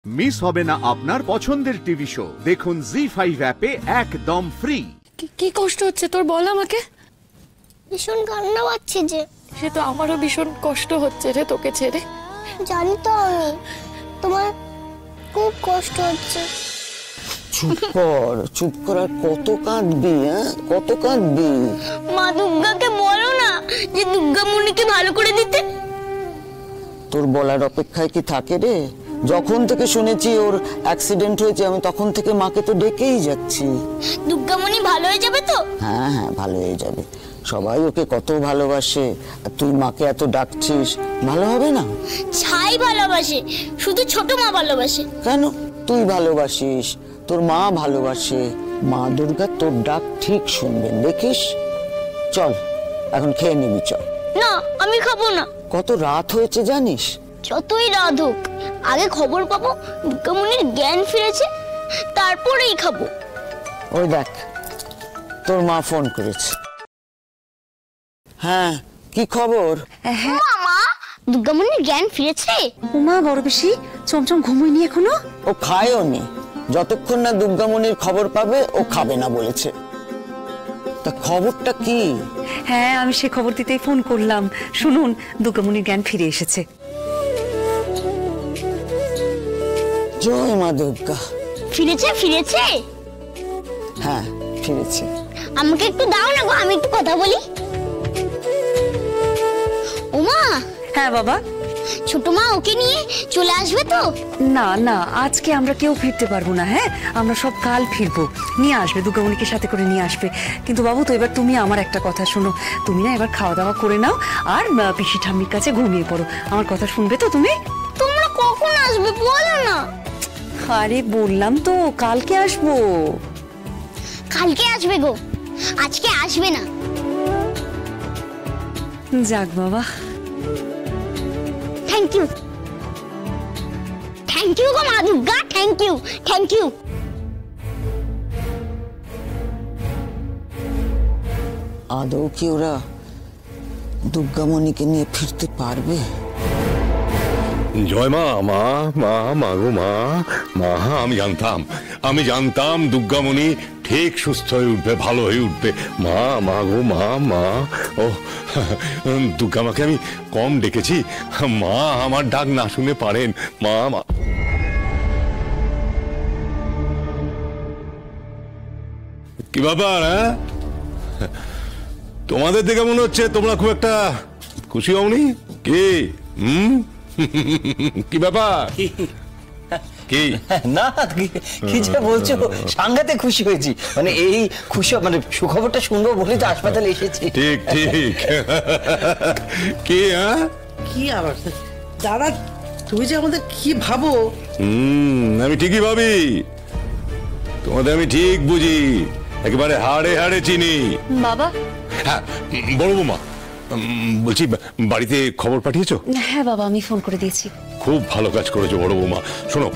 Miss হবে না আপনার পছন্দের টিভি শো। দেখুন জি5 অ্যাপে একদম ফ্রি। কি কষ্ট হচ্ছে তোর, বল আমাকে। ভীষণ কান্না পাচ্ছে যে। সে তো আমারও ভীষণ কষ্ট হচ্ছে রে তোকে ছেড়ে। জানি তো আমি, তোমার খুব কষ্ট হচ্ছে। চুপ কর আর কত কাঁদবি? কত কাঁদবি? মা দুর্গাকে বলো না যে দুর্গা মুনিকে ভালো করে দিতে। তোর বলার অপেক্ষায় কি থাকে রে? যখন থেকে শুনেছি ওর অ্যাক্সিডেন্ট হয়েছে আমি তখন থেকে মাকে তো ডেকেই যাচ্ছি। দুর্গা মুনি ভালো হয়ে যাবে তো? হ্যাঁ ভালো হয়ে যাবে। সবাই ওকে কত ভালোবাসে, আর তুই মাকে এত ডাকছিস, ভালো হবে না? ছাই ভালোবাসে, শুধু ছোট মা ভালোবাসে। কেন? তুই ভালোবাসিস, তোর মা ভালোবাসে, মা দুর্গা তোর ডাক ঠিক শুনবেন, দেখিস। চল এখন খেয়ে নিবি, চল। না আমি খাবো না। কত রাত হয়েছে জানিস? যতই রাত হোক আগে খবর পাবো দুর্গা মুনির জ্ঞান ফিরেছে, তারপরেই খাবো। ওই দেখ তোর মা ফোন করেছে। হ্যাঁ কি খবর? মা দুর্গা মুনির জ্ঞান ফিরেছে। উমা বড় বেশি চমচম ঘুমোয়নি এখনো? ও খায়ও নি, যতক্ষণ না দুর্গামণির খবর পাবে ও খাবে না বলেছে। তা খবরটা কি? হ্যাঁ আমি সে খবর দিতেই ফোন করলাম। শুনুন, দুর্গামণির জ্ঞান ফিরে এসেছে। জয় মা দুর্গা। ফিরেছে? হ্যাঁ ফিরেছে। আমাকে একটু দাও না গো, আমি একটু কথা বলি। ওমা। হ্যাঁ বাবা। ছোট মা ওকে নিয়ে চলে আসবে তো? না আজকে আমরা কেউ ফিরতে পারবো না। হ্যাঁ আমরা সব কাল ফিরবো। নিয়ে আসবে, দুর্গামণিকে সাথে করে নিয়ে আসবে। কিন্তু বাবু তো এবার তুমি আমার একটা কথা শোনো, তুমি না এবার খাওয়া দাওয়া করে নাও আর পিসি ঠাম্মির কাছে ঘুমিয়ে পড়ো। আমার কথা শুনবে তো তুমি? তোমরা কখন আসবে বলো না। আরে বললাম তো কালকে আসবো। কালকে আসবে গো, আজকে আসবে না। যাক বাবা। থ্যাংক ইউ গো মা দুর্গা, থ্যাংক ইউ। আদৌ কি ওরা দুর্গামণিকে নিয়ে ফিরতে পারবে? জয় মা। মা গো মা, আমি জানতাম দুর্গামণি ঠিক সুস্থ হয়ে উঠবে, ভালো হয়ে উঠবে। মা গো মা। ও দুর্গা মাকে আমি কম ডেকেছি, মা আমার ডাক না শুনে পারেন। মা কি ব্যাপার? হ্যাঁ তোমাদের দেখে মনে হচ্ছে তোমরা খুব একটা খুশি হওনি। কি কি ব্যাপার? কি না কি যে বলছো, সাংঘাতে খুশি হয়েছি। মানে এই খুশি, মানে সুখবরটা শুনবো বলে তো হাসপাতালে এসেছি। ঠিক কি? হ্যাঁ কি আবার দাদা, তুমি যে আমাদের কি ভাবো? আমি ঠিকই ভাবি, তোমাদের আমি ঠিক বুঝি, একেবারে হাড়ে হাড়ে চিনি। বাবা। হ্যাঁ বড় বৌমা, বলছি বাড়িতে খবর পাঠিয়েছো? হ্যাঁ বাবা আমি ফোন করে দিয়েছি। খুব ভালো কাজ করেছো বড় বৌমা। শোনো,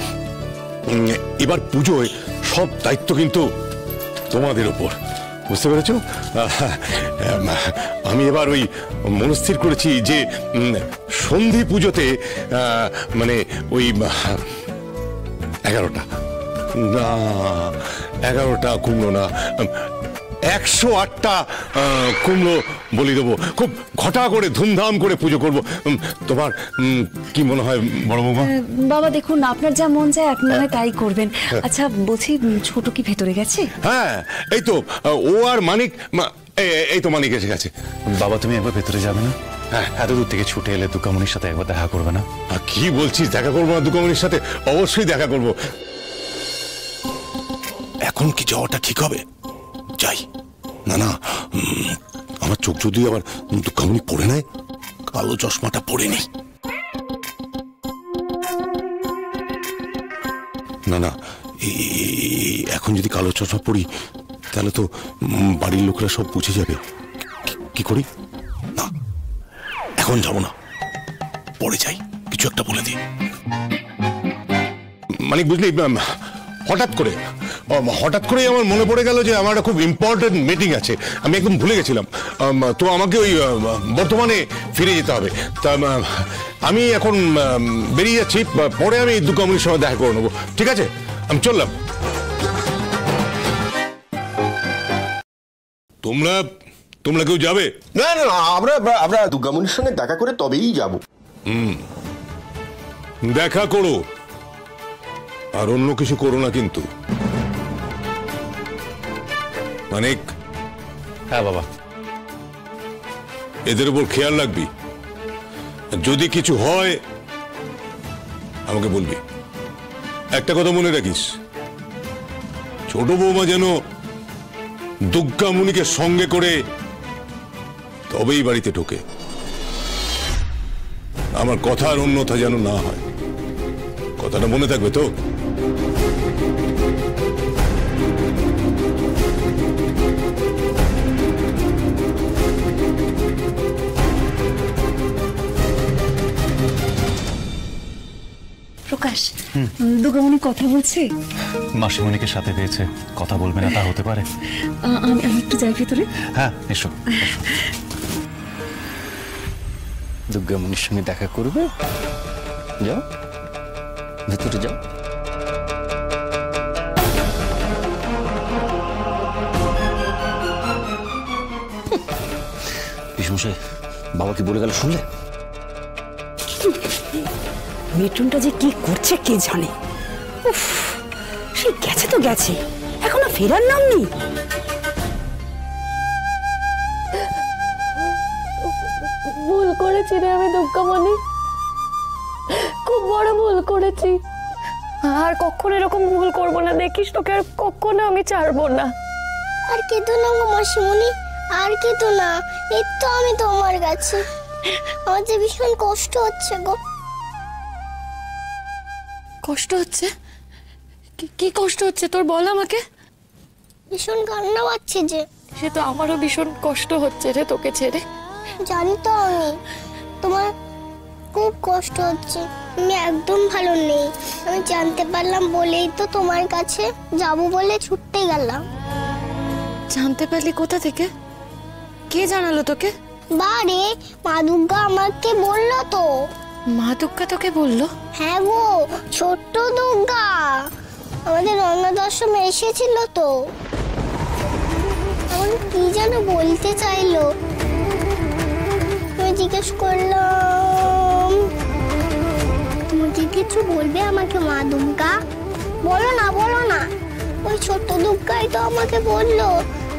এবার পুজোয় সব দায়িত্ব কিন্তু তোমাদের উপর, বুঝতে পেরেছো? আমি এবার ওই মনস্থির করেছি যে সন্ধি পুজোতে মানে ওই 11টা কুমড়ো না, 108টা কুমড়ো বলি দেবো। খুব ঘটা করে ধুমধাম করে পুজো করব। তোমার কি মনে হয় বড় বৌমা? বাবা দেখুন, আপনার যা মন চায় আপনি মনে হয় তাই করবেন। আচ্ছা বলছি, ছোট কি ভেতরে গেছে? হ্যাঁ এই তো ও আর মানিক, এই তো মানিক এসে গেছে। বাবা তুমি একবার ভেতরে যাবে না? হ্যাঁ এত দূর থেকে ছুটে এলে দুর্গামণির সাথে একবার দেখা করবে না? কি বলছিস, দেখা করবো না দুর্গামণির সাথে? অবশ্যই দেখা করব। এখন কি যাওয়াটা ঠিক হবে? যাই না, আমার চোখ যদি আবার দুর্গামণি পড়ে নেয়, কালো চশমাটা পড়ে নি। না এখন যদি কালো চশমা পড়ি তাহলে তো বাড়ির লোকেরা সব বুঝে যাবে। কি করি? না এখন যাব না, পরে যাই, কিছু একটা বলে দিই। মানে বুঝলি, হঠাৎ করে আমার মনে পড়ে গেল যে আমার একটা খুব ইম্পর্টেন্ট মিটিং আছে, আমি একদম ভুলে গেছিলাম। তো আমাকে ওই বর্তমানে ফিরে যেতে হবে। তা আমি এখন বেরিয়ে যাচ্ছি, পরে আমি দুর্গামণির সঙ্গে দেখা করে নেবো, ঠিক আছে? আমি চললাম। তোমরা তোমরা কেউ যাবে? না না না, আমরা দুর্গামণির সঙ্গে দেখা করে তবেই যাব। দেখা করো, আর অন্য কিছু করো না কিন্তু। মানিক। হ্যাঁ বাবা। এদের উপর খেয়াল রাখবি, যদি কিছু হয় আমাকে বলবি। একটা কথা মনে রাখিস, ছোট বৌমা যেন দুর্গামণিকে সঙ্গে করে তবেই বাড়িতে ঢোকে। আমার কথার অন্যথা যেন না হয়, কথাটা মনে থাকবে তো? প্রকাশ, দুর্গামণি কথা বলছে? মাসিমণিকে সাথে পেয়েছে, কথা বলবে না তা হতে পারে। আমি একটু যাই ভিতরে। হ্যাঁ এসো। দুর্গামণির সঙ্গে দেখা করবে, যাও ভেতরে যাও। পিসমশাই, বাবা কি বলে গেল শুনলে? মিঠুনটা যে কি করছে কে জানে। উফ, সে গেছে তো গেছে, এখনো ফেরার নাম নেই। ভুল করেছি রে আমি দুর্গামণি, খুব বড় ভুল করেছি। আর কখনো এরকম ভুল করবো না, দেখিস তোকে আর কখনো আমি ছাড়বো না। আর কেঁদো না গো মাসিমণি, আর কেঁদো না। এই তো আমি তোমার কাছে, আমার যে ভীষণ কষ্ট হচ্ছে গো। কষ্ট হচ্ছে? কি কষ্ট হচ্ছে তোর, বল আমাকে। ভীষণ কান্না পাচ্ছে যে। সে তো আমারও ভীষণ কষ্ট হচ্ছে রে তোকে ছেড়ে। জানি তো আমি, তোমার খুব কষ্ট হচ্ছে। আমি একদম ভালো নেই, আমি জানতে পারলাম বলেই তো তোমার কাছে যাবো বলে ছুটতে গেলাম। জানতে পারলি কোথা থেকে? কে জানালো তোকে? বারে মা দুর্গা আমাকে বললো তো। মা দুর্গা তোকে বললো? হ্যাঁ গো, ছোট্ট দুর্গা আমাদের অন্নদর্শনে এসেছিল তো। এখন কি যেন বলতে চাইলো, আমি জিজ্ঞেস করলাম তুমি কি কিছু বলবে আমাকে মা দুর্গা? বলো না বলো না। ওই ছোট্ট দুর্গাই তো আমাকে বললো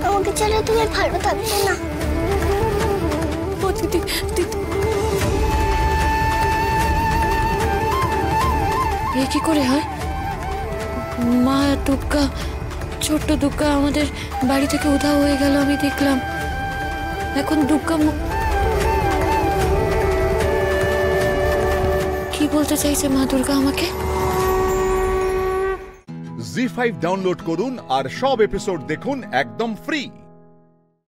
আমাকে ছেড়ে তুমি ভালো থাকবে না। এ কি করে হয়? মা দুর্গা, ছোট্ট দুর্গা আমাদের বাড়ি থেকে উধাও হয়ে গেল, আমি দেখলাম। এখন দুর্গা কি বলতে চাইছে মা দুর্গা আমাকে? জি5 ডাউনলোড করুন আর সব এপিসোড দেখুন একদম ফ্রি।